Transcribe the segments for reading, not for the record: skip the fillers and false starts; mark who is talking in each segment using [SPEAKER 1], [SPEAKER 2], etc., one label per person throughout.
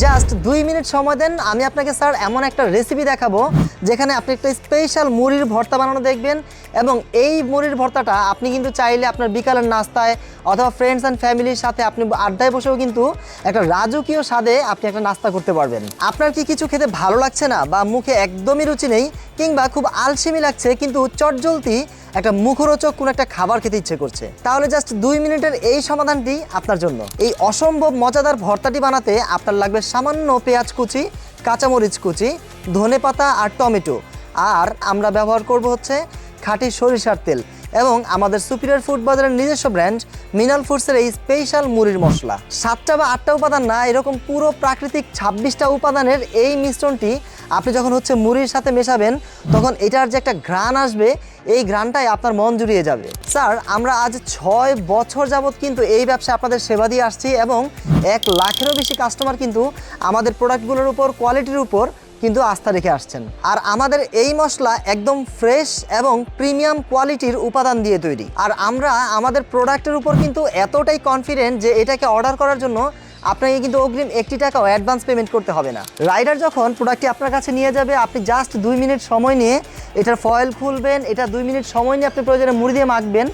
[SPEAKER 1] Just 2 minute সময় দেন, আমি আপনাকে স্যার এমন একটা রেসিপি দেখাবো যেখানে আপনি একটা স্পেশাল মুড়ির ভর্তা বানানো দেখবেন। এবং এই মুড়ির ভর্তাটা আপনি কিন্তু চাইলে আপনার বিকালের নাস্তায় অথবা ফ্রেন্ডস অ্যান্ড ফ্যামিলির সাথে আপনি আড্ডায় বসেও কিন্তু একটা রাজকীয় স্বাদে আপনি একটা নাস্তা করতে পারবেন। আপনার কি কিছু খেতে ভালো লাগছে না, বা মুখে একদমই রুচি নেই, কিংবা খুব আলসেমি লাগছে কিন্তু চটজলতি একটা মুখরোচক কোনো একটা খাবার খেতে ইচ্ছে করছে, তাহলে জাস্ট 2 মিনিটের এই সমাধানটি আপনার জন্য। এই অসম্ভব মজাদার ভর্তাটি বানাতে আপনার লাগবে সামান্য পেঁয়াজ কুচি, কাঁচামরিচ কুচি, ধনেপাতা আর টমেটো। আর আমরা ব্যবহার করব হচ্ছে খাঁটি সরিষার তেল এবং আমাদের সুপিরিয়র ফুড বাজারের নিজস্ব ব্র্যান্ড মিনাল ফুডসের এই স্পেশাল মুড়ির মশলা। 7টা বা 8টা উপাদান না, এরকম পুরো প্রাকৃতিক 26টা উপাদানের এই মিশ্রণটি আপনি যখন হচ্ছে মুড়ির সাথে মেশাবেন, তখন এটার যে একটা ঘ্রাণ আসবে, এই ঘ্রাণটাই আপনার মন জুড়িয়ে যাবে। স্যার, আমরা আজ 6 বছর যাবৎ কিন্তু এই ব্যবসা আপনাদের সেবা দিয়ে আসছি এবং 1 লাখেরও বেশি কাস্টমার কিন্তু আমাদের প্রোডাক্টগুলোর উপর, কোয়ালিটির উপর কিন্তু আস্থা রেখে আসছেন। আর আমাদের এই মশলা একদম ফ্রেশ এবং প্রিমিয়াম কোয়ালিটির উপাদান দিয়ে তৈরি। আর আমরা আমাদের প্রোডাক্টের উপর কিন্তু এতটাই কনফিডেন্ট যে এটাকে অর্ডার করার জন্য আপনাকে কিন্তু অগ্রিম 1টি টাকাও অ্যাডভান্স পেমেন্ট করতে হবে না। রাইডার যখন প্রোডাক্টটি আপনার কাছে নিয়ে যাবে, আপনি জাস্ট 2 মিনিট সময় নিয়ে এটার ফয়েল খুলবেন, এটা 2 মিনিট সময় নিয়ে আপনি প্রয়োজনে মুড়ি দিয়ে মাখবেন,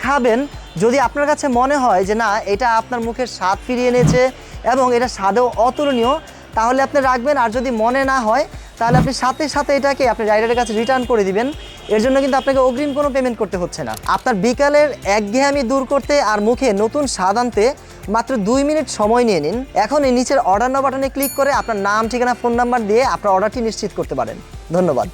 [SPEAKER 1] খাবেন। যদি আপনার কাছে মনে হয় যে না, এটা আপনার মুখের স্বাদ ফিরিয়ে এনেছে এবং এটা স্বাদেও অতুলনীয়, তাহলে আপনি রাখবেন। আর যদি মনে না হয়, তাহলে আপনি সাথে সাথে এটাকে আপনি রাইডারের কাছে রিটার্ন করে দিবেন। এর জন্য কিন্তু আপনাকে অগ্রিম কোনো পেমেন্ট করতে হচ্ছে না। আপনার বিকালের একঘেয়েমি দূর করতে আর মুখে নতুন স্বাদ আনতে মাত্র 2 মিনিট সময় নিয়ে নিন। এখন এই নিচের অর্ডার নাও বাটনে ক্লিক করে আপনার নাম, ঠিকানা, ফোন নাম্বার দিয়ে আপনার অর্ডারটি নিশ্চিত করতে পারেন। ধন্যবাদ।